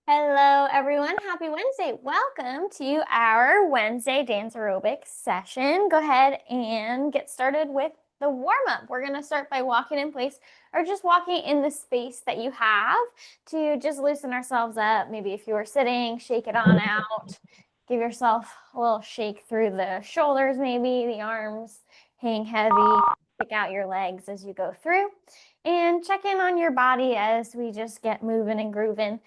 Hello, everyone. Happy Wednesday. Welcome to our Wednesday dance aerobics session. Go ahead and get started with the warm-up. We're going to start by walking in place or just walking in the space that you have to just loosen ourselves up. Maybe if you are sitting, shake it on out. Give yourself a little shake through the shoulders, maybe the arms hang heavy. Kick out your legs as you go through. And check in on your body as we just get moving and grooving.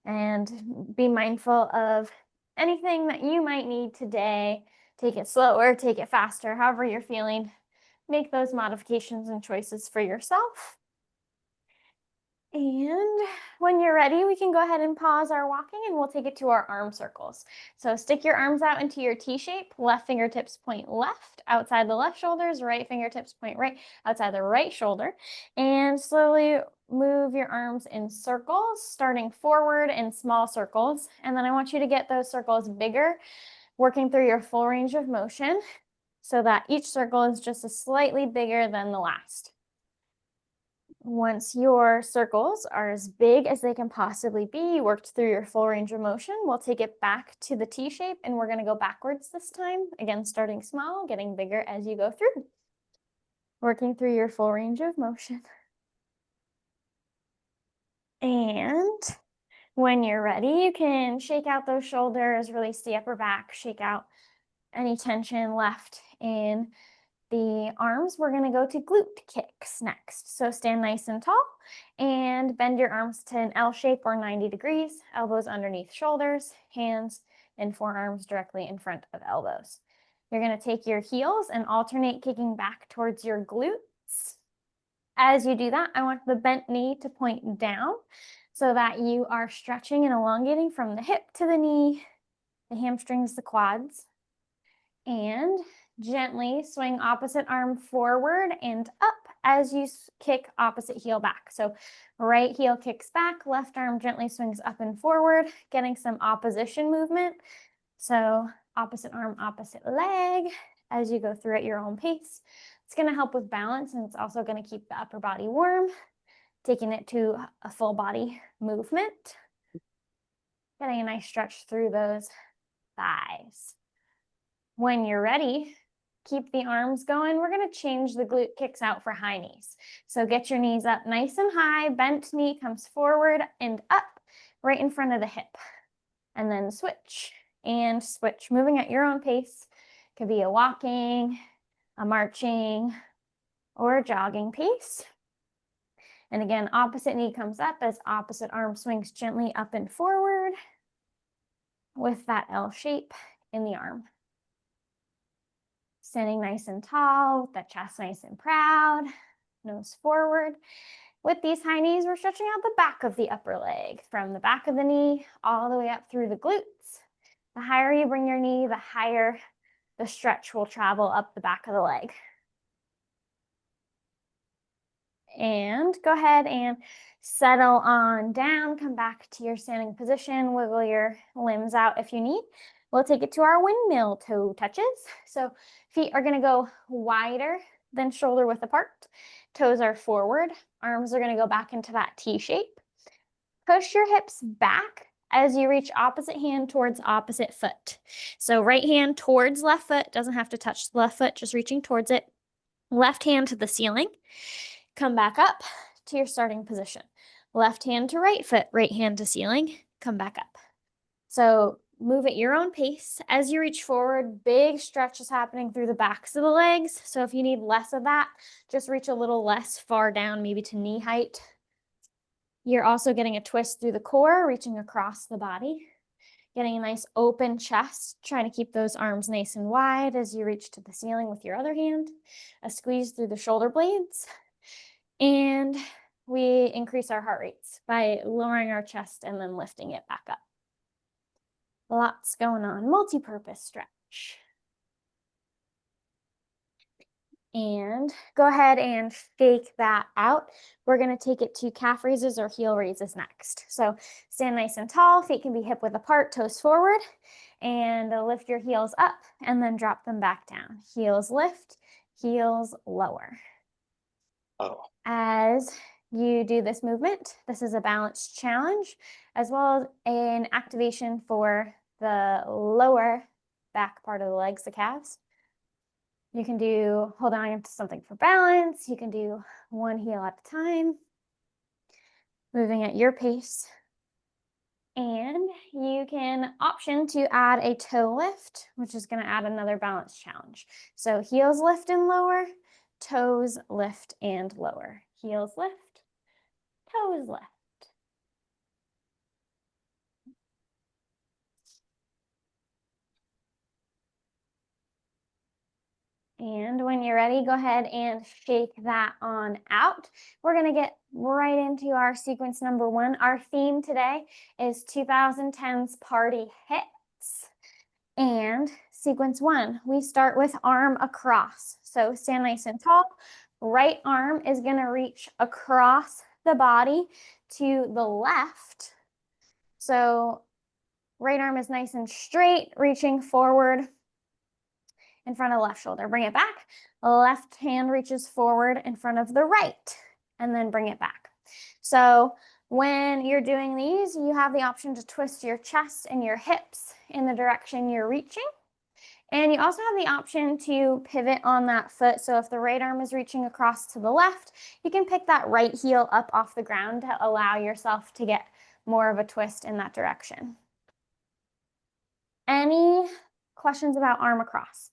And be mindful of anything that you might need today. Take it slower, take it faster, however you're feeling. Make those modifications and choices for yourself. And when you're ready, we can go ahead and pause our walking and we'll take it to our arm circles. So stick your arms out into your T shape, left fingertips point left, outside the left shoulders, right fingertips point right, outside the right shoulder. And slowly move your arms in circles, starting forward in small circles. And then I want you to get those circles bigger, working through your full range of motion so that each circle is just a slightly bigger than the last. Once your circles are as big as they can possibly be, you worked through your full range of motion, we'll take it back to the T shape and we're going to go backwards this time. Again, starting small, getting bigger as you go through. Working through your full range of motion. And when you're ready, you can shake out those shoulders, release the upper back, shake out any tension left in the arms. We're going to go to glute kicks next. So stand nice and tall and bend your arms to an L shape or 90 degrees, elbows underneath shoulders, hands and forearms directly in front of elbows. You're going to take your heels and alternate kicking back towards your glutes. As you do that, I want the bent knee to point down so that you are stretching and elongating from the hip to the knee, the hamstrings, the quads, and gently swing opposite arm forward and up as you kick opposite heel back. So right heel kicks back, left arm gently swings up and forward, getting some opposition movement. So opposite arm, opposite leg as you go through at your own pace. It's going to help with balance and it's also going to keep the upper body warm, taking it to a full body movement. Getting a nice stretch through those thighs. When you're ready, keep the arms going. We're going to change the glute kicks out for high knees. So get your knees up nice and high. Bent knee comes forward and up right in front of the hip. And then switch and switch, moving at your own pace. Could be a walking, a marching, or a jogging pace. And again, opposite knee comes up as opposite arm swings gently up and forward with that L shape in the arm. Standing nice and tall, with that chest nice and proud, nose forward. With these high knees, we're stretching out the back of the upper leg, from the back of the knee all the way up through the glutes. The higher you bring your knee, the higher the stretch will travel up the back of the leg. And go ahead and settle on down, come back to your standing position, wiggle your limbs out if you need. We'll take it to our windmill toe touches. So feet are going to go wider than shoulder width apart. Toes are forward. Arms are going to go back into that T shape. Push your hips back as you reach opposite hand towards opposite foot. So right hand towards left foot, doesn't have to touch the left foot, just reaching towards it. Left hand to the ceiling. Come back up to your starting position. Left hand to right foot, right hand to ceiling, come back up. So move at your own pace. As you reach forward, big stretch is happening through the backs of the legs. So if you need less of that, just reach a little less far down, maybe to knee height. You're also getting a twist through the core, reaching across the body. Getting a nice open chest, trying to keep those arms nice and wide as you reach to the ceiling with your other hand. A squeeze through the shoulder blades. And we increase our heart rates by lowering our chest and then lifting it back up. Lots going on, multi-purpose stretch. And go ahead and shake that out. We're going to take it to calf raises or heel raises next. So stand nice and tall, feet can be hip width apart, toes forward, and lift your heels up and then drop them back down. Heels lift, heels lower. Oh. As you do this movement. This is a balance challenge, as well as an activation for the lower back part of the legs, the calves. You can do hold on to something for balance. You can do one heel at a time, moving at your pace. And you can option to add a toe lift, which is going to add another balance challenge. So heels lift and lower, toes lift and lower. Heels lift, toes lift. And when you're ready, go ahead and shake that on out. We're going to get right into our sequence number 1. Our theme today is 2010's Party Hits. And sequence 1, we start with arm across. So stand nice and tall. Right arm is going to reach across the body to the left. So right arm is nice and straight, reaching forward in front of the left shoulder. Bring it back. Left hand reaches forward in front of the right, and then bring it back. So when you're doing these, you have the option to twist your chest and your hips in the direction you're reaching. And you also have the option to pivot on that foot. So if the right arm is reaching across to the left, you can pick that right heel up off the ground to allow yourself to get more of a twist in that direction. Any questions about arm across?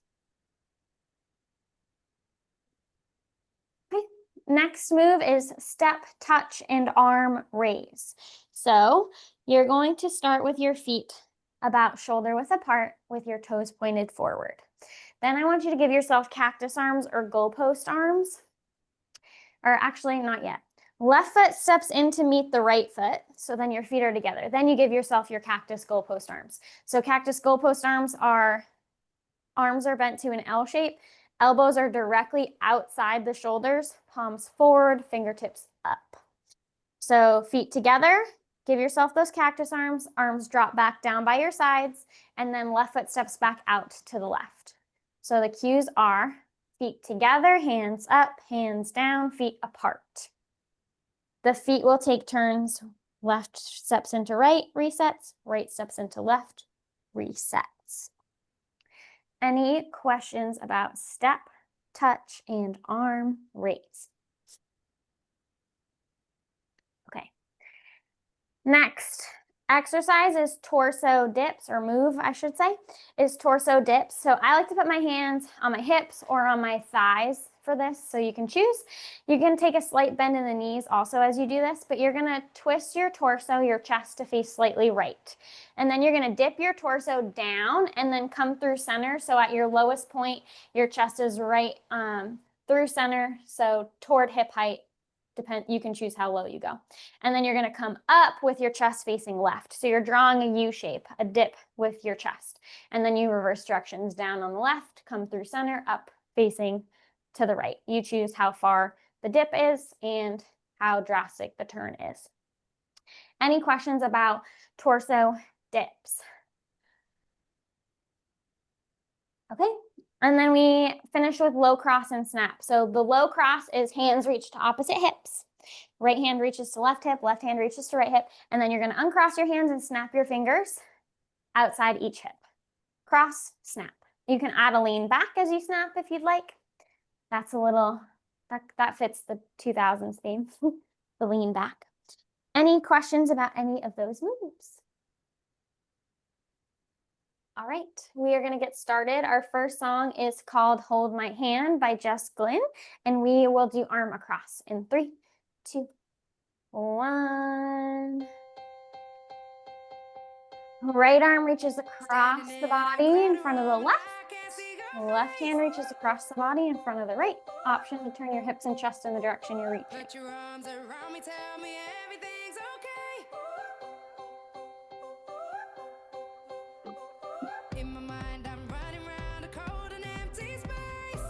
Okay. Next move is step, touch, and arm raise. So you're going to start with your feet about shoulder width apart with your toes pointed forward. Then I want you to give yourself cactus arms or goalpost arms, or actually not yet. Left foot steps in to meet the right foot, so then your feet are together. Then you give yourself your cactus goalpost arms. So cactus goalpost arms are bent to an L shape. Elbows are directly outside the shoulders, palms forward, fingertips up. So feet together, give yourself those cactus arms, arms drop back down by your sides, and then left foot steps back out to the left. So the cues are feet together, hands up, hands down, feet apart. The feet will take turns. Left steps into right, resets, right steps into left, resets. Any questions about step, touch, and arm raise? Okay. Next exercise is torso dips, or move, I should say, is torso dips. So I like to put my hands on my hips or on my thighs for this, so you can choose. You can take a slight bend in the knees also as you do this, but you're gonna twist your torso, your chest to face slightly right. And then you're gonna dip your torso down and then come through center. So at your lowest point, your chest is right through center, so toward hip height. You can choose how low you go. And then you're gonna come up with your chest facing left. So you're drawing a U shape, a dip with your chest. And then you reverse directions down on the left, come through center, up facing to the right. You choose how far the dip is and how drastic the turn is. Any questions about torso dips? Okay, and then we finish with low cross and snap. So the low cross is hands reach to opposite hips. Right hand reaches to left hip, left hand reaches to right hip, and then you're gonna uncross your hands and snap your fingers outside each hip. Cross, snap. You can add a lean back as you snap if you'd like. That's a little, that fits the 2000s theme, the lean back. Any questions about any of those moves? All right, we are going to get started. Our first song is called Hold My Hand by Jess Glynn, and we will do arm across in 3, 2, 1. Right arm reaches across the body in front of the left. Left hand reaches across the body in front of the right. Option to turn your hips and chest in the direction you're reaching. Put your arms around me, tell me everything's okay. In my mind, I'm running around a cold and empty space.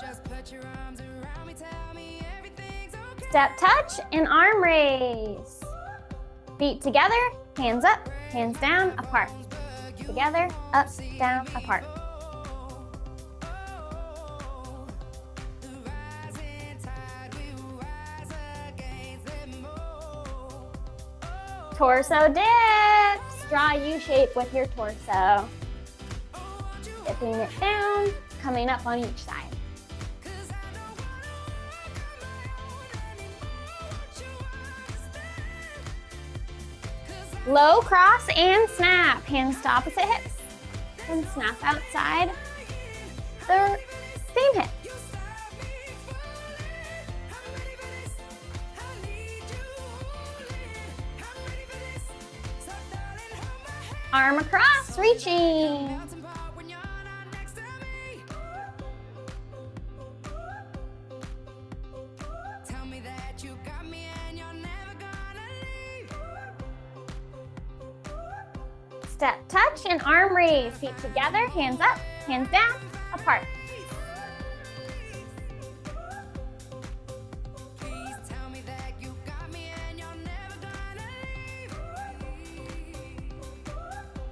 Just put your arms around me, tell me everything's okay. Step touch and arm raise. Feet together, hands up, hands down, apart. Together, up, down, apart. Torso dips. Draw a U shape with your torso. Dipping it down, coming up on each side. Low cross and snap. Hands to opposite hips. And snap outside the same hip. Arm across, reaching. Step touch and arm raise. Feet together, hands up, hands down, apart.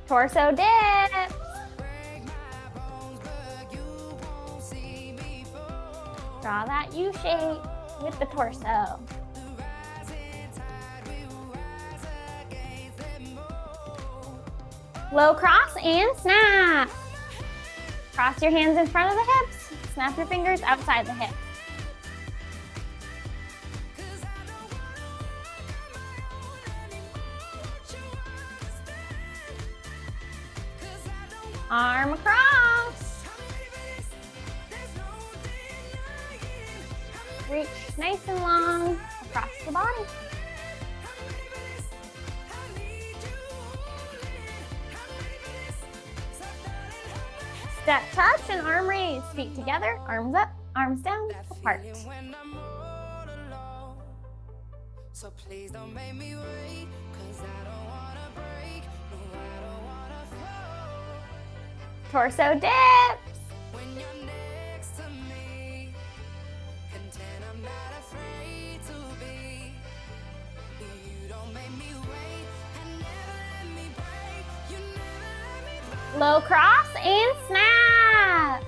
Torso dips. Draw that U shape with the torso. Low cross and snap. Cross your hands in front of the hips. Snap your fingers outside the hips. Arm across. Reach nice and long across the body. Step touch and arm raise. Feet together, arms up, arms down, apart. So please don't make me wait, 'cause I don't wanna break. No, I don't wanna fall. Torso dips. When you're next to me, content I'm not afraid to be. You don't make me wait, and never let me break. You never let me break. Low cross and snap.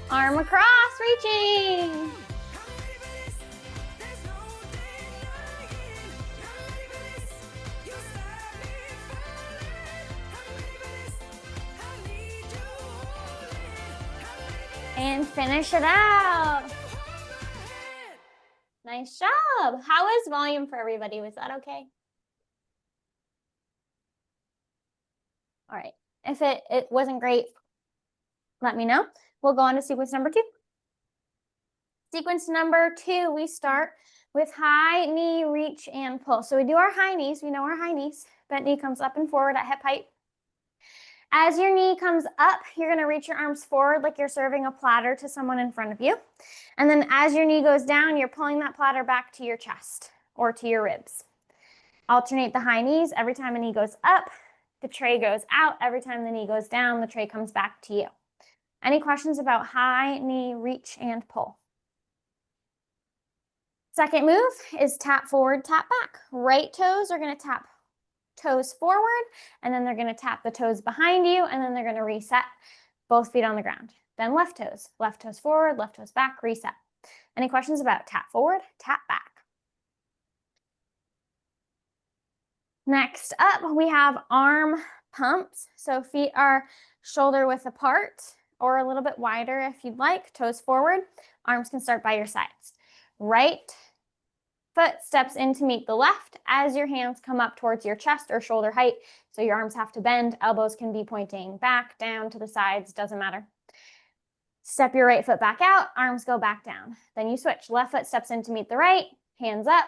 Arm across, reaching. And finish it out. Nice job. How is volume for everybody? Was that okay? All right. If it wasn't great, let me know. We'll go on to sequence number 2. Sequence number 2, we start with high knee reach and pull. So we do our high knees. We know our high knees. Bent knee comes up and forward at hip height. As your knee comes up, you're going to reach your arms forward like you're serving a platter to someone in front of you. And then as your knee goes down, you're pulling that platter back to your chest or to your ribs. Alternate the high knees. Every time a knee goes up, the tray goes out. Every time the knee goes down, the tray comes back to you. Any questions about high knee reach and pull? Second move is tap forward, tap back. Right toes are going to tap toes forward, and then they're going to tap the toes behind you, and then they're going to reset both feet on the ground. Then left toes forward, left toes back, reset. Any questions about tap forward, tap back? Next up, we have arm pumps. So feet are shoulder width apart or a little bit wider if you'd like. Toes forward, arms can start by your sides. Right foot steps in to meet the left as your hands come up towards your chest or shoulder height. So your arms have to bend. Elbows can be pointing back, down, to the sides, doesn't matter. Step your right foot back out, arms go back down. Then you switch. Left foot steps in to meet the right, hands up.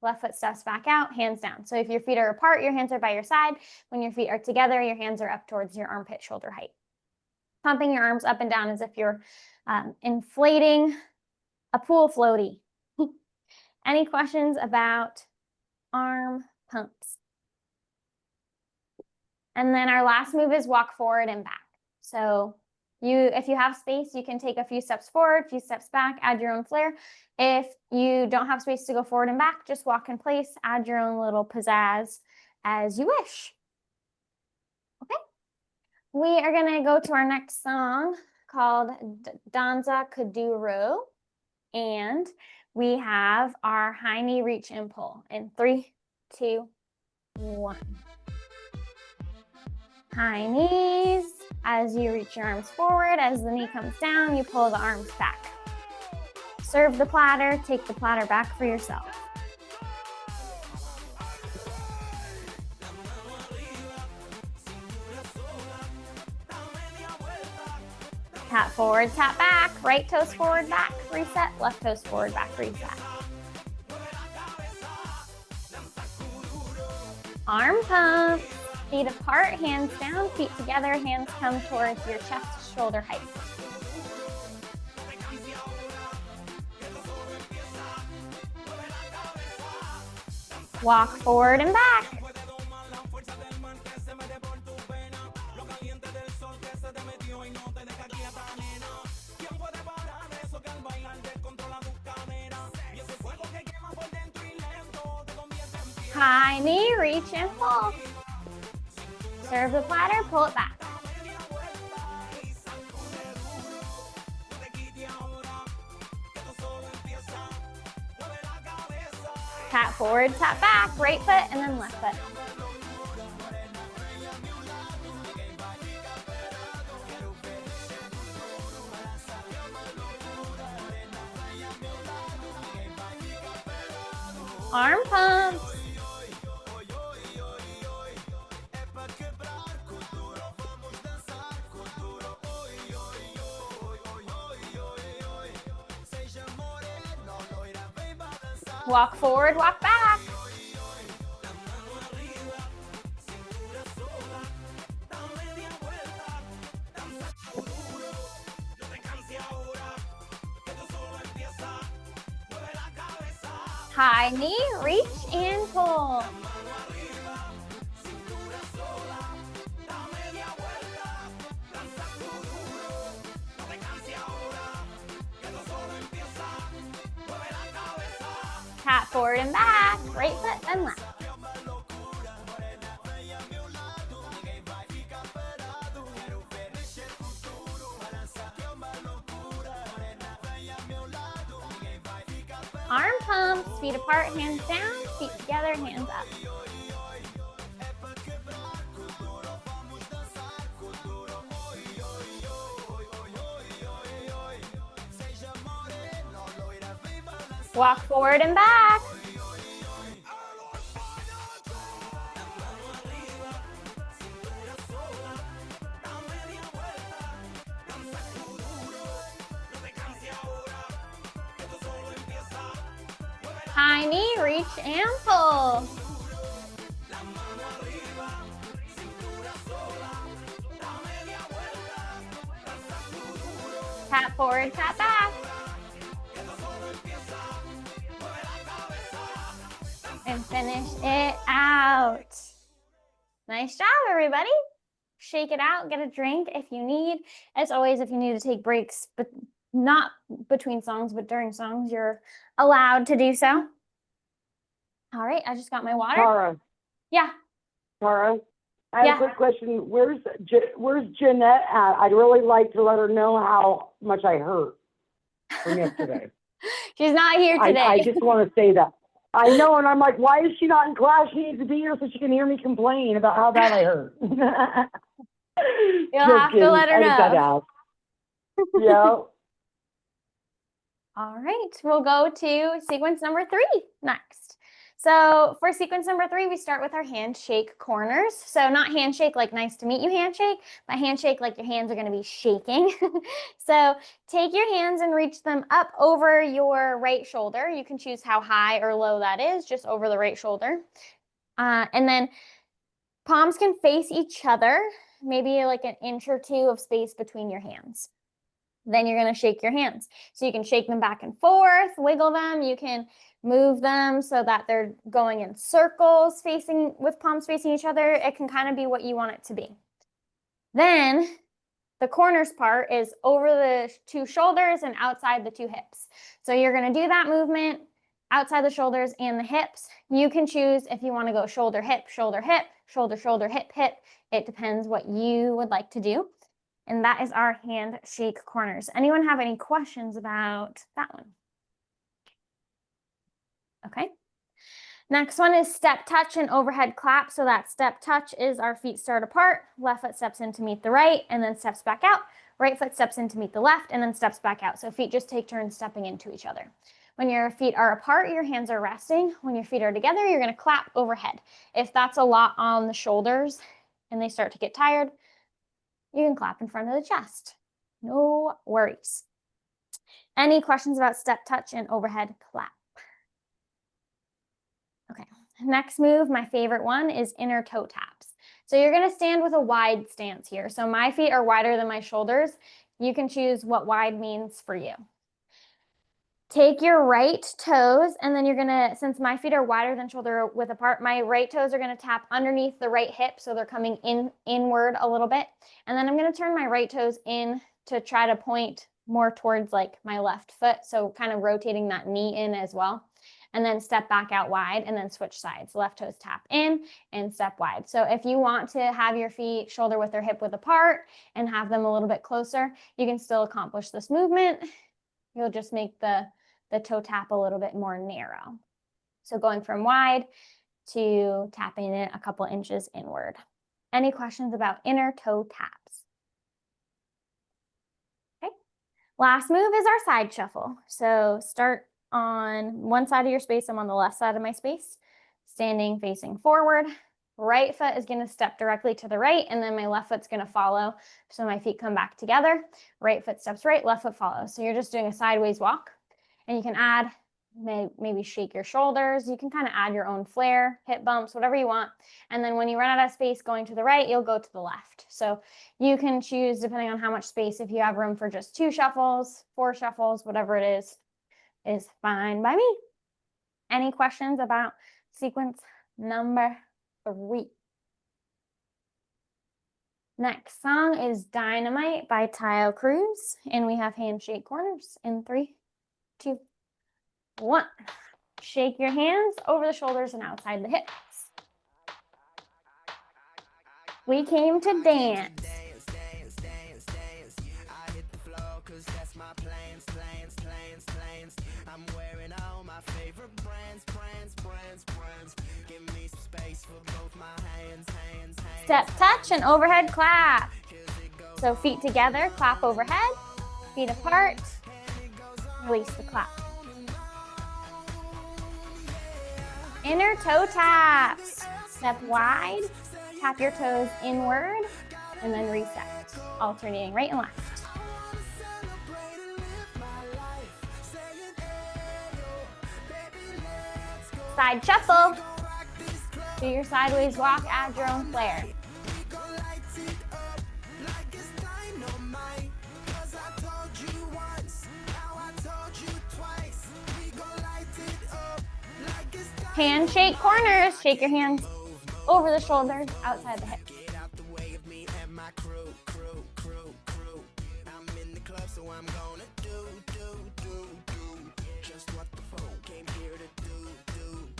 Left foot steps back out, hands down. So if your feet are apart, your hands are by your side. When your feet are together, your hands are up towards your armpit shoulder height. Pumping your arms up and down as if you're inflating a pool floaty. Any questions about arm pumps? And then our last move is walk forward and back. So if you have space, you can take a few steps forward, a few steps back, add your own flair. If you don't have space to go forward and back, just walk in place, add your own little pizzazz as you wish. We are gonna go to our next song called Danza Kuduro. And we have our high knee reach and pull in 3, 2, 1. High knees. As you reach your arms forward, as the knee comes down, you pull the arms back. Serve the platter, take the platter back for yourself. Tap forward, tap back, right toes forward, back, reset, left toes forward, back, reset. Arm pump, feet apart, hands down, feet together, hands come towards your chest, shoulder height. Walk forward and back. High knee, reach and pull. Serve the platter, pull it back. Tap forward, tap back, right foot and then left foot. Arm pumps. Walk forward, walk back. High knee, reach and pull. Tap forward and back, right foot and left. Arm pumps, feet apart, hands down, feet together, hands up. Walk forward and back. High knee, reach and pull. Tap forward, tap back. And finish it out. Nice job, everybody. Shake it out, get a drink if you need. As always, if you need to take breaks, but not between songs, but during songs, you're allowed to do so. All right, I just got my water. Tara. Yeah. Tara, I have a quick question. Where's Jeanette at? I'd really like to let her know how much I hurt from yesterday. She's not here today. I just want to say that. I know, and I'm like, why is she not in class? She needs to be here so she can hear me complain about how bad I hurt. You'll have to let her know. Yeah. All right, we'll go to sequence number 3 next. So for sequence number 3, we start with our handshake corners. So not handshake like nice to meet you handshake, but handshake like your hands are going to be shaking. So take your hands and reach them up over your right shoulder. You can choose how high or low that is, just over the right shoulder. And then palms can face each other, maybe like an inch or 2 of space between your hands. Then you're going to shake your hands. So you can shake them back and forth, wiggle them. You can move them so that they're going in circles facing with palms facing each other. It can kind of be what you want it to be. Then the corners part is over the 2 shoulders and outside the 2 hips. So you're going to do that movement outside the shoulders and the hips. You can choose if you want to go shoulder, hip, shoulder, hip, shoulder, shoulder, hip, hip. It depends what you would like to do. And that is our handshake corners. Anyone have any questions about that one? Okay. Next one is step touch and overhead clap. So that step touch is our feet start apart, left foot steps in to meet the right, and then steps back out. Right foot steps in to meet the left, and then steps back out. So feet just take turns stepping into each other. When your feet are apart, your hands are resting. When your feet are together, you're going to clap overhead. If that's a lot on the shoulders and they start to get tired, you can clap in front of the chest. No worries. Any questions about step touch and overhead clap? Okay, next move, my favorite one, is inner toe taps. So you're going to stand with a wide stance here. So my feet are wider than my shoulders. You can choose what wide means for you. Take your right toes, and then you're gonna, since my feet are wider than shoulder width apart, my right toes are gonna tap underneath the right hip, so they're coming inward a little bit. And then I'm gonna turn my right toes in to try to point more towards like my left foot, so kind of rotating that knee in as well. And then step back out wide, and then switch sides. Left toes tap in and step wide. So if you want to have your feet shoulder width or hip width apart and have them a little bit closer, you can still accomplish this movement. You'll just make the toe tap a little bit more narrow. So going from wide to tapping it a couple inches inward. Any questions about inner toe taps? Okay. Last move is our side shuffle. So start on one side of your space. I'm on the left side of my space, standing facing forward. Right foot is going to step directly to the right, and then my left foot's going to follow. So my feet come back together. Right foot steps right, left foot follows. So you're just doing a sideways walk. And you can add, maybe shake your shoulders. You can kind of add your own flair, hip bumps, whatever you want. And then when you run out of space going to the right, you'll go to the left. So you can choose, depending on how much space, if you have room for just 2 shuffles, 4 shuffles, whatever it is fine by me. Any questions about sequence number 3? Next song is Dynamite by Tile Cruz. And we have handshake corners in 3, 2, 1. Shake your hands over the shoulders and outside the hips. We came to dance. I'm wearing all my favorite brands. Give me some space for both my hands. Step touch and overhead clap. So feet together, clap overhead, feet apart, release the clap. Inner toe taps. Step wide, tap your toes inward, and then reset, alternating right and left. Side shuffle. Do your sideways walk, add your own flair. Handshake corners. Shake your hands over the shoulders, outside the hips.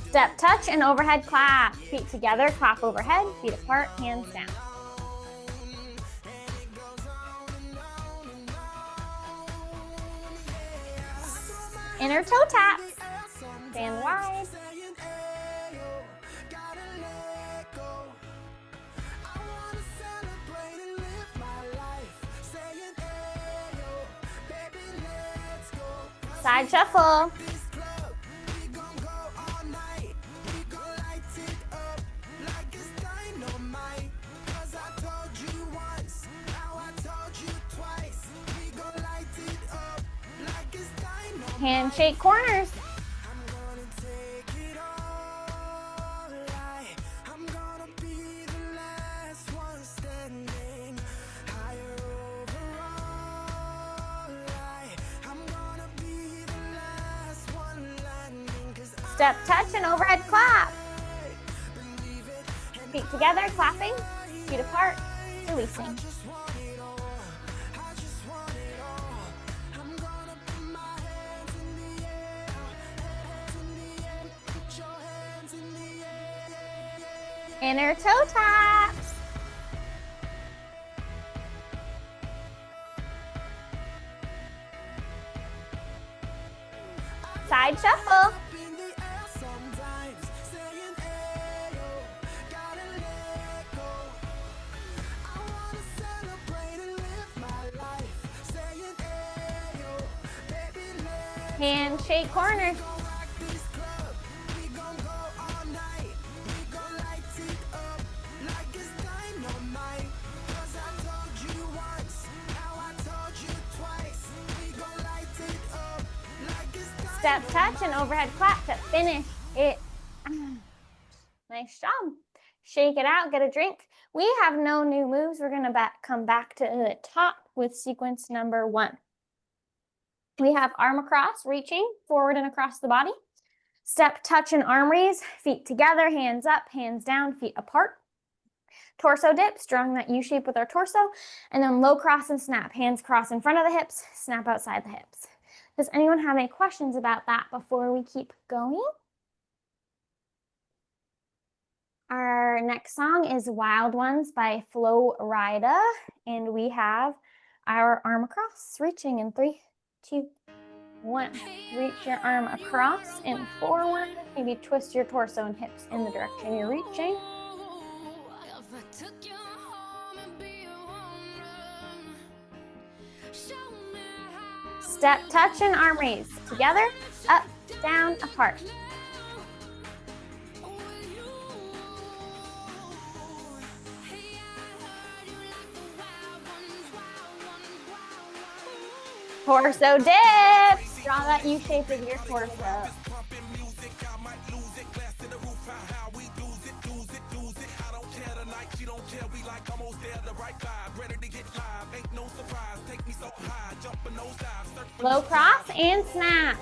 Step touch and overhead clap. Feet together, clap overhead, feet apart, hands down. Inner toe taps. Stand wide. Side shuffle. Handshake corners. Step touch and overhead clap. Feet together, clapping, feet apart, releasing. Inner toe taps. Side shuffle. Handshake corner. Step touch and overhead clap to finish it. Nice job. Shake it out, get a drink. We have no new moves. We're going to come back to the top with sequence number 1. We have arm across, reaching forward and across the body. Step touch and arm raise, feet together, hands up, hands down, feet apart. Torso dips, drawing that U shape with our torso. And then low cross and snap, hands cross in front of the hips, snap outside the hips. Does anyone have any questions about that before we keep going? Our next song is Wild Ones by Flo Rida, and we have our arm across, reaching in 3, 2, 1. Reach your arm across and forward. Maybe twist your torso and hips in the direction you're reaching. Step touch and arm raise. Together, up, down, apart. Torso dips. Draw that U shape with your torso. Low cross and snap.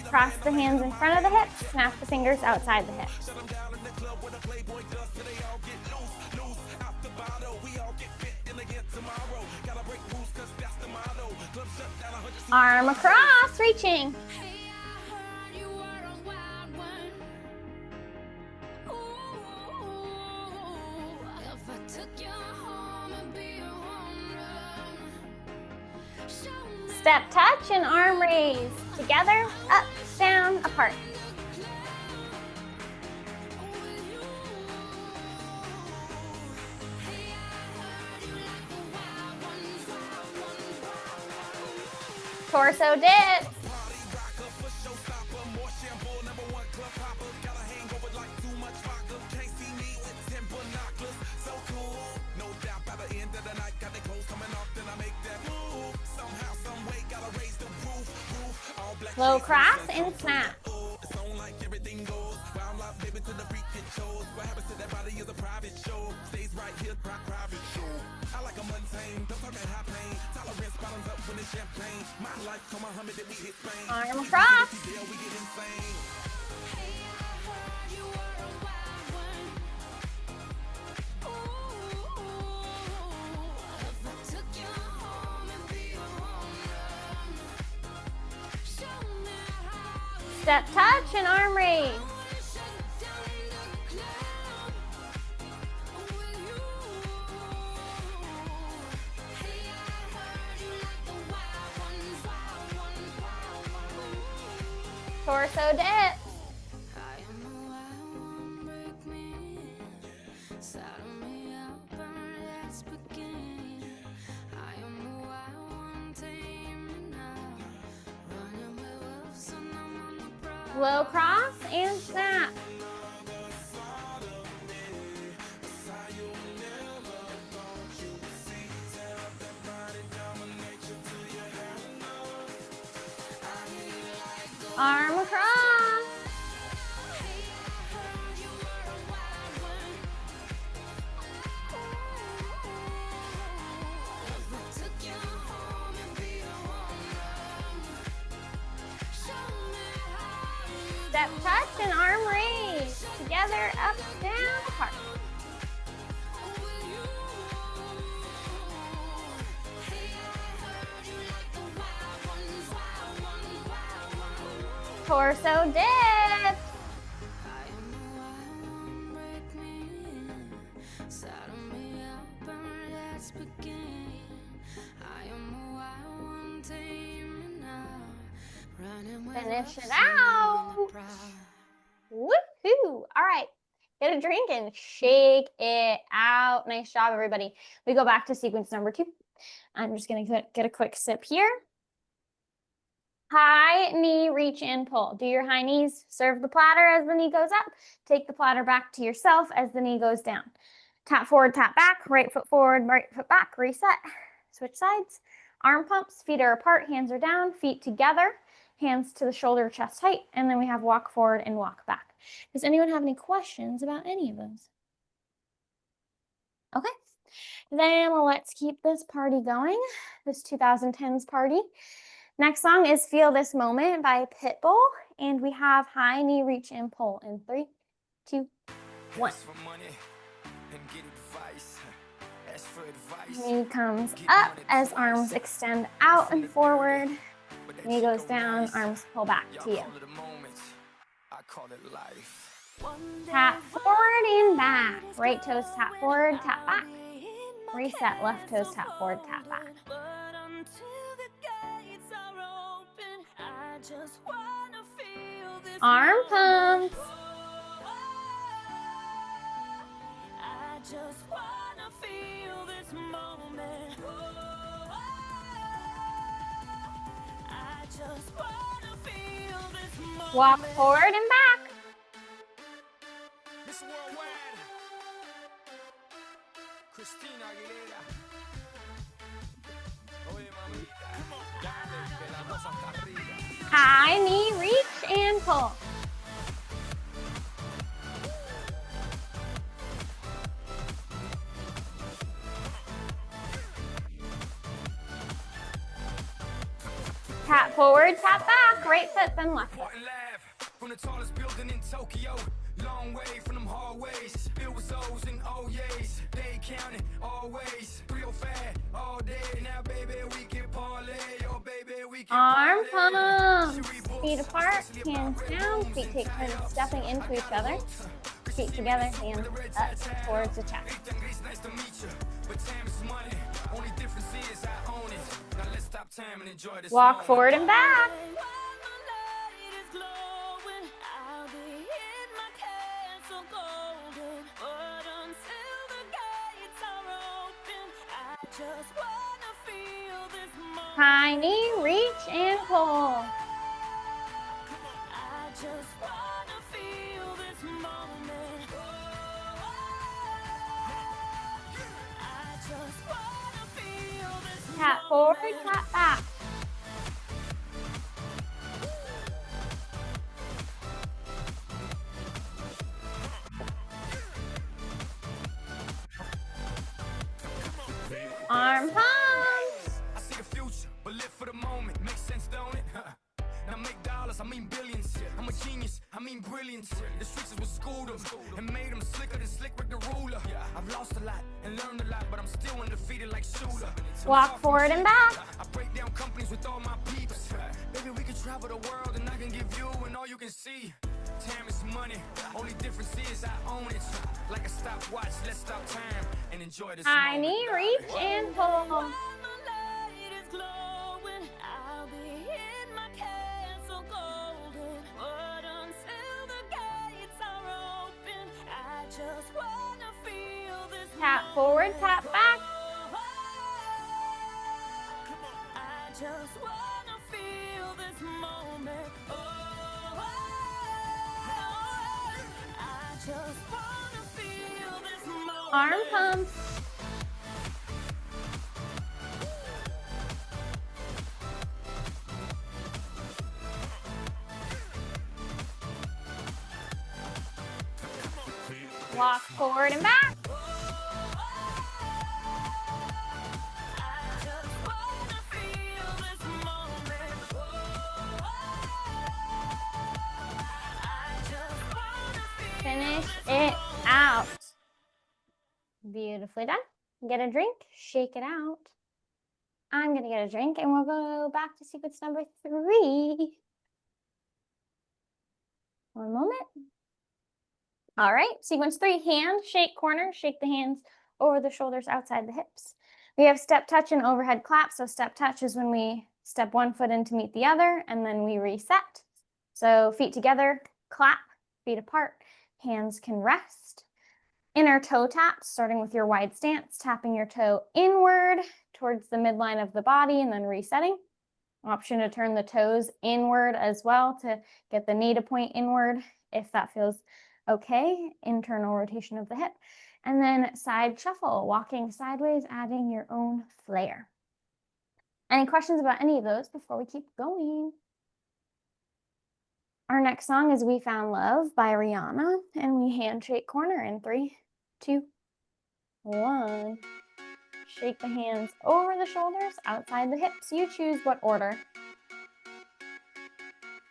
Cross the hands in front of the hips, snap the fingers outside the hips. Arm across, reaching. Step touch and arm raise. Together, up, down, apart. Torso dips. Low cross and snap. Arm across. Step touch and arm raise. Torso dip. Low cross and snap. Arm across. Step touch and arm raise. Together, up, down, apart. Torso dip. Finish it out. Woohoo! All right, get a drink and shake it out. Nice job, everybody. We go back to sequence number 2. I'm just gonna get a quick sip here. High knee reach and pull. Do your high knees. Serve the platter as the knee goes up. Take the platter back to yourself as the knee goes down. Tap forward, tap back. Right foot forward, right foot back. Reset. Switch sides. Arm pumps. Feet are apart. Hands are down. Feet together. Hands to the shoulder, chest height. And then we have walk forward and walk back. Does anyone have any questions about any of those? Okay. Then let's keep this party going. This 2010's party. Next song is Feel This Moment by Pitbull, and we have high knee reach and pull in 3, 2, 1. Knee comes up as arms extend out and forward. Knee goes down, arms pull back to you. Tap forward and back. Right toes tap forward, tap back. Reset, left toes tap forward, tap back. Arm pumps. Walk forward and back. High knee reach and pull. Tap forward, tap back, right foot, then left foot. From the tallest building in Tokyo, long way from them hallways, filled with O's and O's. They counting always, real fat all day. Now, baby, we can parlay. Oh, baby, we can arm pumps. Feet apart, hands down. Feet take turns stepping into each other. Feet together, hands up towards the chest. Walk forward and back. High knee, reach and pull. Tap forward, tap back. Arm pumps. I see the future, but live for the moment. Makes sense, don't it? Now make dollars, I mean billions. I'm a genius, I mean brilliance. The streets is what schooled them and made them slicker than slick with the ruler. I've lost a lot and learned a lot, but I'm still undefeated like Shooter. Walk forward and back. I break down companies with all my peeps. Baby, we can travel the world and I can give you and all you can see. Time is money, only difference is I own it. Like a stopwatch, let's stop time and enjoy this High moment. knee, reach and pull. Tap forward, tap back. Arm pumps. Walk forward and back. Finish it out. Beautifully done. Get a drink, shake it out. I'm gonna get a drink and we'll go back to sequence number 3. One moment. All right, sequence 3, hand shake corner, shake the hands over the shoulders outside the hips. We have step touch and overhead clap. So step touch is when we step one foot in to meet the other, and then we reset. So feet together, clap, feet apart, hands can rest. Inner toe taps, starting with your wide stance, tapping your toe inward towards the midline of the body and then resetting. Option to turn the toes inward as well to get the knee to point inward if that feels okay. Internal rotation of the hip. And then side shuffle, walking sideways, adding your own flair. Any questions about any of those before we keep going? Our next song is We Found Love by Rihanna, and we handshake corner in 3, 2, 1. Shake the hands over the shoulders, outside the hips. You choose what order.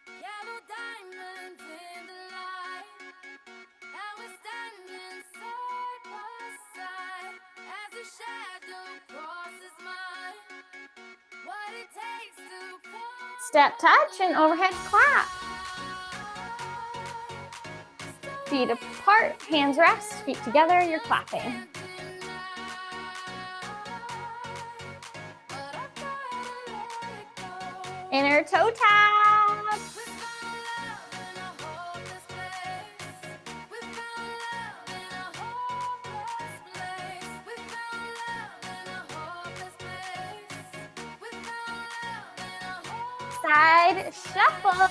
Yellow diamonds in the light, and we're standing side by side as a shadow crosses mine. What it takes to come. Step touch and overhead clap. Feet apart, hands rest, feet together, you're clapping. Inner toe tap. Side shuffle.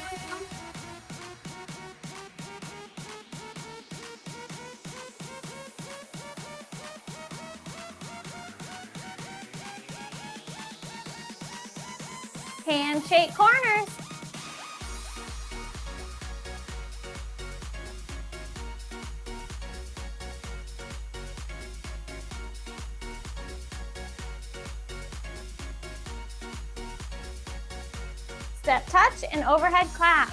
Handshake corners. Step touch and overhead clap.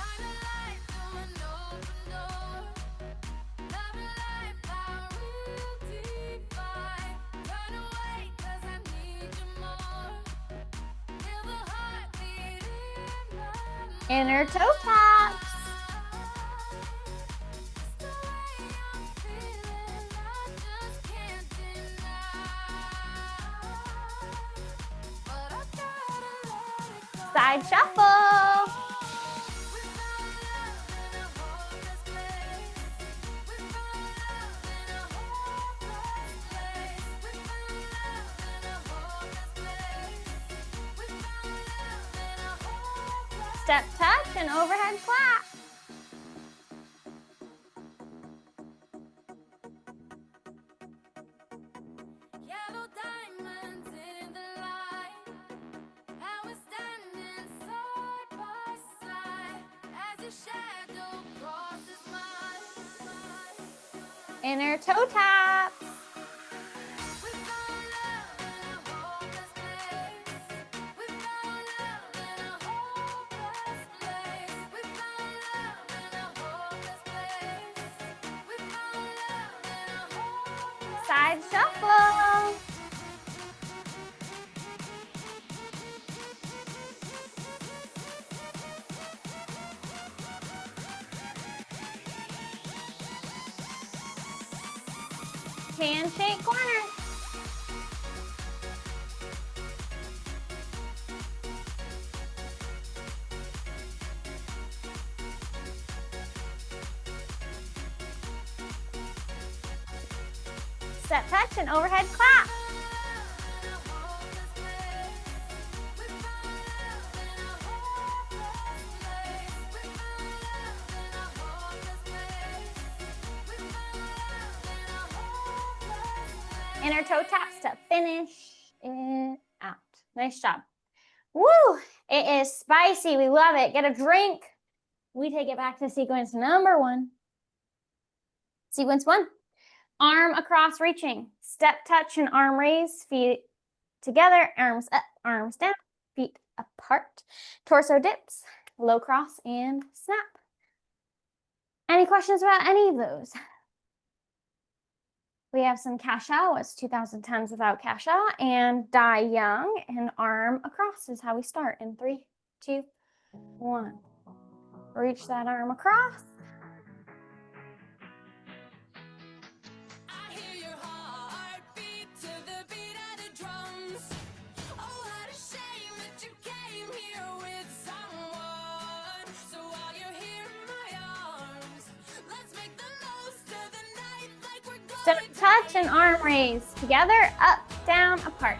Inner toe taps. Side shuffle. Step touch and overhead clap. Yellow diamonds in the light, and we're standing side by side as your shadow crosses mine. Inner toe taps. We found love in a hopeless place. We found love in a hopeless place. We found love in a hopeless place. We found love in a hopeless. Side shuffle. Handshake corner. Step touch and overhead clap. Inner toe taps to finish it out. Nice job. Woo! It is spicy. We love it. Get a drink. We take it back to sequence number 1. Sequence 1. Arm across reaching. Step touch and arm raise. Feet together. Arms up, arms down. Feet apart. Torso dips. Low cross and snap. Any questions about any of those? We have some Kasha, it's 2010's without Kasha, and Die Young, and arm across is how we start in 3, 2, 1. Reach that arm across. Step, touch, and arm raise. Together, up, down, apart.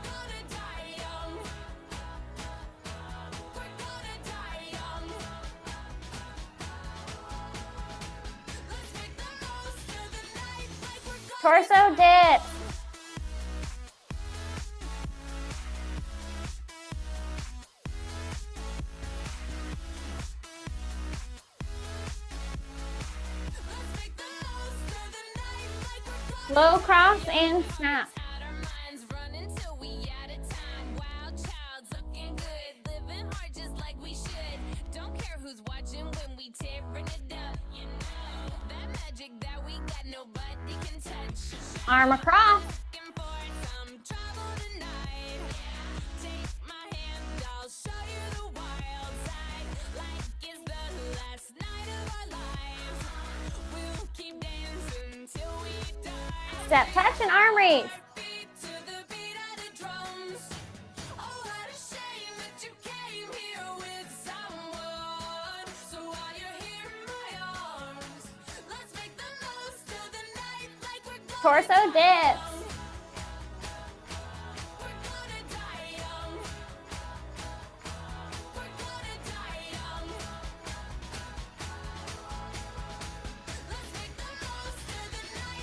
Torso dip. Low cross and snap. Arm across. Step, touch, and arm raise. Torso dips.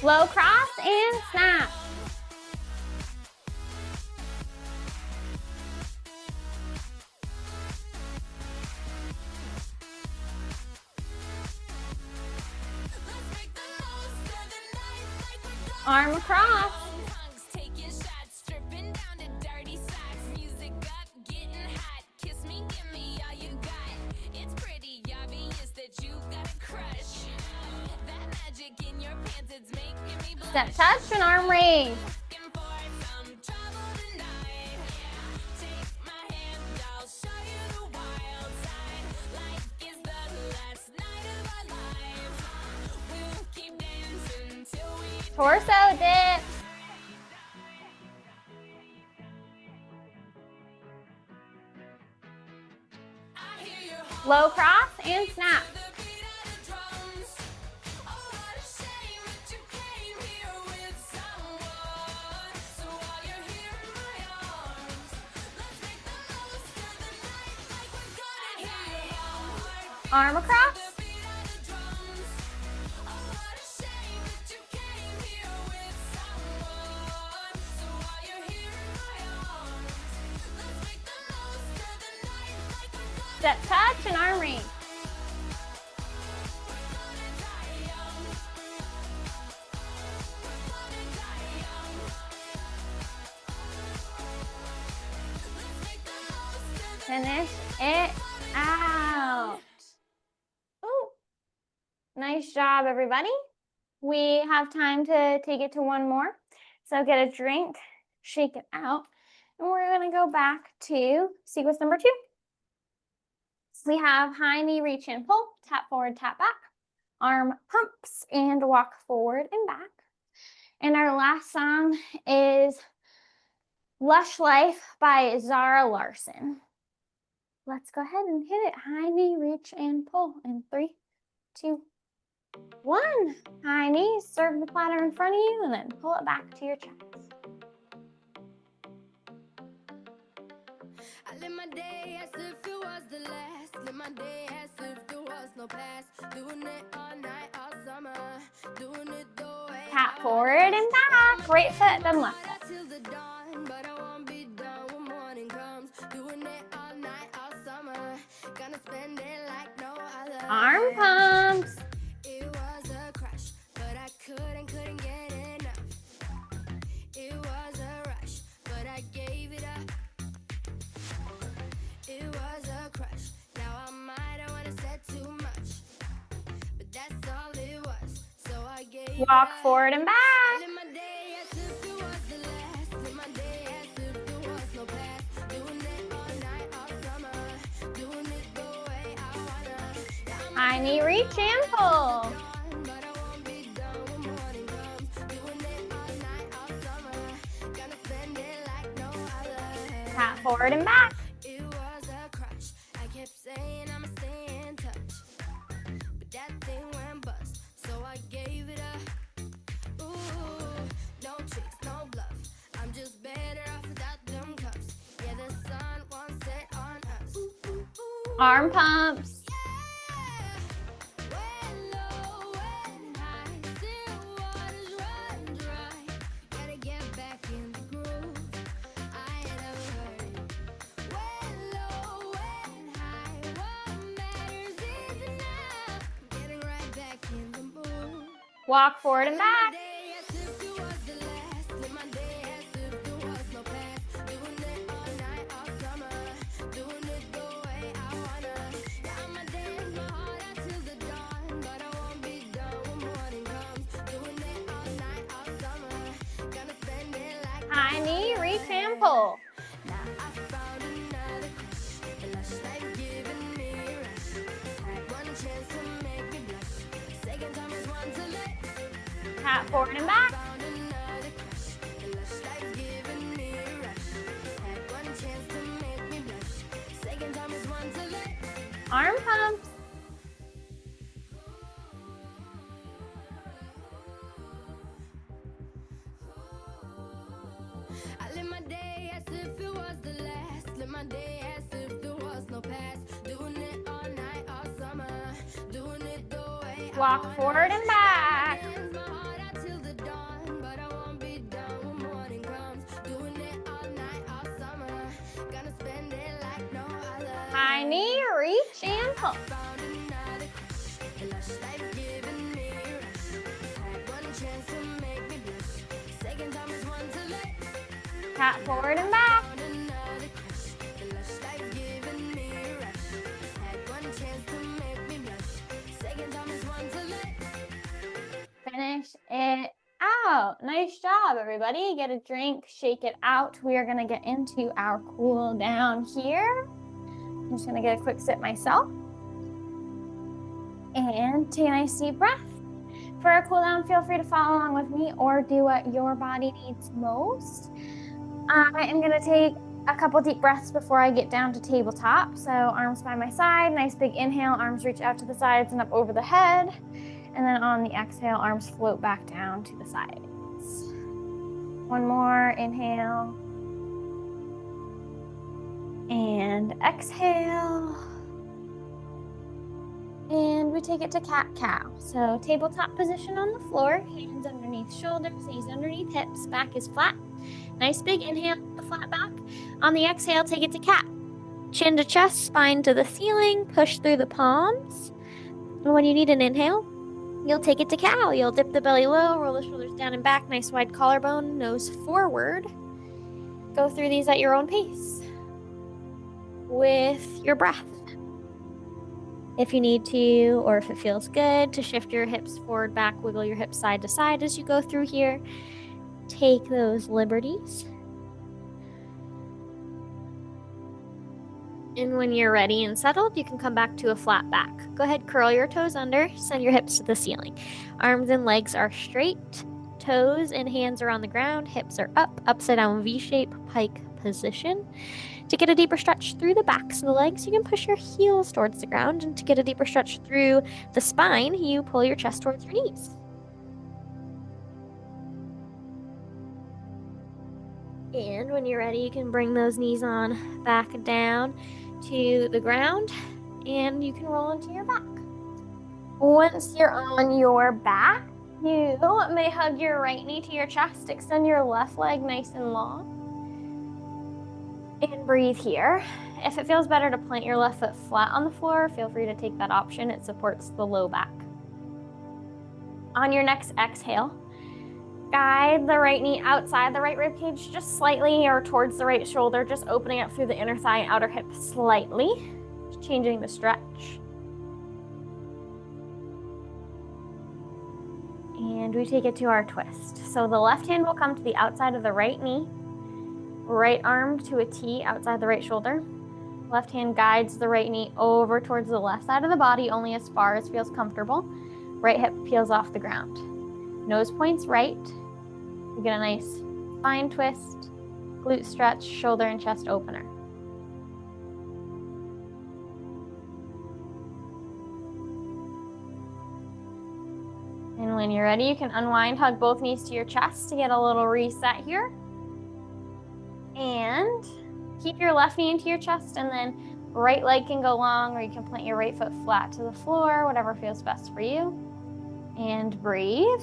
Low cross and snap. Arm across. Step, touch, and arm raise. Torso dips. Low cross and snap. Arm across. Step, touch, and arm raise. Finish it out. Ooh. Nice job, everybody. We have time to take it to one more. So get a drink, shake it out, and we're going to go back to sequence number 2. So we have high knee reach and pull, tap forward, tap back, arm pumps, and walk forward and back. And our last song is Lush Life by Zara Larsson. Let's go ahead and hit it. High knee, reach, and pull. In 3, 2, 1. High knees, serve the platter in front of you, and then pull it back to your chest. I live my day as if it was the last. Live my day as if there was no past. Doing it all night, all summer. Doing it the way. Tap forward and back. Right foot, then left foot. Till the dawn, but I won't be done when morning comes. Doing it all night, all summer. Gonna spend it like no other. Arm pumps. It was a crush, but I couldn't get enough. It was a rush, but I gave it up. It was a crush. Now I might have wanna said too much, but that's all it was. So I gave Walk forward and back. Live my day as if it was the last. Live my day as if there was no past. Doing it all night, all summer. Doing it the way I wanna. High knee reach and pull. But I won't be done when morning comes. Doing it all night, all summer. Gonna spend it like no other. Tap forward and back. It was a crush. I kept saying I'ma stay in touch, but that thing went bust. So I gave it up. Ooh. Arm pumps. Walk forward and back. High knee, reach and pull. Tap forward and back. Arm pumps. I live my day as if it was the last. Live my day as if there was no past. Doing it all night, all summer. Doing it the way I Walk wanna. forward and back. Dance my heart out till the dawn, but I won't be done when morning comes. Doing it all night, all summer. Gonna spend it like no other. High knee, reach and pull. Found another crush. A lush life giving me a rush. Had one chance to make me blush. Second time is one to let. Tap forward and back. Found another crush. A lush life giving me a rush. Had one chance to make me blush. Second time is one to let. Finish it out. Nice job, everybody. Get a drink, shake it out. We are gonna get into our cool down here. I'm just gonna get a quick sip myself. And take a nice deep breath. For a cool down, feel free to follow along with me or do what your body needs most. I am gonna take a couple deep breaths before I get down to tabletop. So arms by my side, nice big inhale, arms reach out to the sides and up over the head. And then on the exhale, arms float back down to the sides. One more, inhale. And exhale. And we take it to cat-cow. So tabletop position on the floor, hands underneath shoulders, knees underneath hips, back is flat. Nice big inhale, the flat back. On the exhale, take it to cat. Chin to chest, spine to the ceiling, push through the palms. And when you need an inhale, you'll take it to cow. You'll dip the belly low, roll the shoulders down and back, nice wide collarbone, nose forward. Go through these at your own pace with your breath. If you need to, or if it feels good, to shift your hips forward, back, wiggle your hips side to side as you go through here. Take those liberties. And when you're ready and settled, you can come back to a flat back. Go ahead, curl your toes under, send your hips to the ceiling. Arms and legs are straight, toes and hands are on the ground, hips are up, upside down V-shape, pike position. To get a deeper stretch through the backs of the legs, you can push your heels towards the ground. And to get a deeper stretch through the spine, you pull your chest towards your knees. And when you're ready, you can bring those knees on back down to the ground, and you can roll into your back. Once you're on your back, you may hug your right knee to your chest, extend your left leg nice and long, and breathe here. If it feels better to plant your left foot flat on the floor, feel free to take that option. It supports the low back. On your next exhale, guide the right knee outside the right rib cage just slightly, or towards the right shoulder, just opening up through the inner thigh and outer hip slightly, changing the stretch. And we take it to our twist. So the left hand will come to the outside of the right knee, right arm to a T outside the right shoulder. Left hand guides the right knee over towards the left side of the body, only as far as feels comfortable. Right hip peels off the ground. Nose points right. You get a nice spine twist, glute stretch, shoulder and chest opener. And when you're ready, you can unwind, hug both knees to your chest to get a little reset here. And keep your left knee into your chest and then Right leg can go long, or you can plant your right foot flat to the floor, whatever feels best for you. And breathe.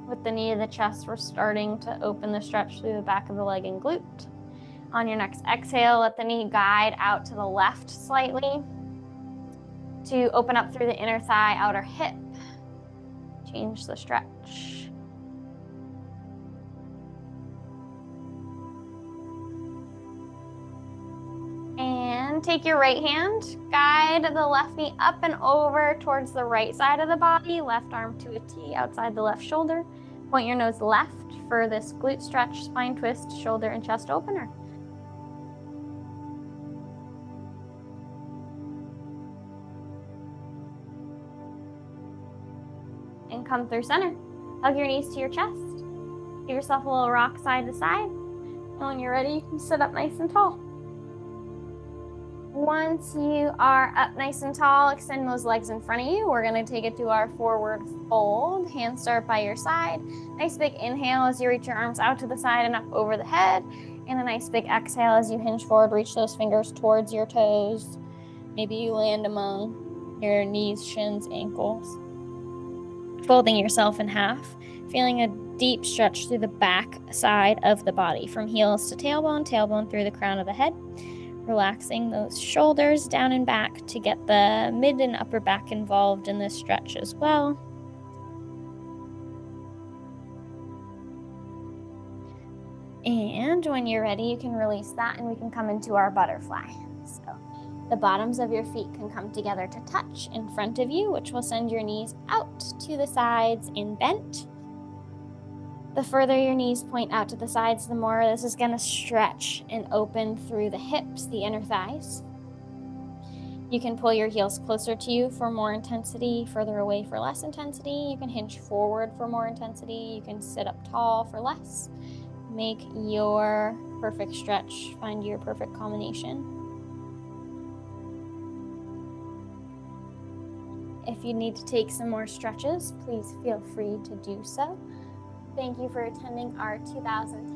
With the knee to the chest, we're starting to open the stretch through the back of the leg and glute. On your next exhale, let the knee guide out to the left slightly to open up through the inner thigh, outer hip. Change the stretch. And take your right hand, guide the left knee up and over towards the right side of the body, left arm to a T outside the left shoulder. Point your nose left for this glute stretch, spine twist, shoulder and chest opener. And come through center. Hug your knees to your chest. Give yourself a little rock side to side. And when you're ready, you can sit up nice and tall. Once you are up nice and tall, extend those legs in front of you. We're gonna take it to our forward fold. Hands start by your side. Nice big inhale as you reach your arms out to the side and up over the head. And a nice big exhale as you hinge forward, reach those fingers towards your toes. Maybe you land among your knees, shins, ankles. Folding yourself in half, feeling a deep stretch through the back side of the body, from heels to tailbone, tailbone through the crown of the head. Relaxing those shoulders down and back to get the mid and upper back involved in this stretch as well. And when you're ready, you can release that and we can come into our butterfly. So the bottoms of your feet can come together to touch in front of you, which will send your knees out to the sides in bent. The further your knees point out to the sides, the more this is going to stretch and open through the hips, the inner thighs. You can pull your heels closer to you for more intensity, further away for less intensity. You can hinge forward for more intensity. You can sit up tall for less. Make your perfect stretch, find your perfect combination. If you need to take some more stretches, please feel free to do so. Thank you for attending our 2010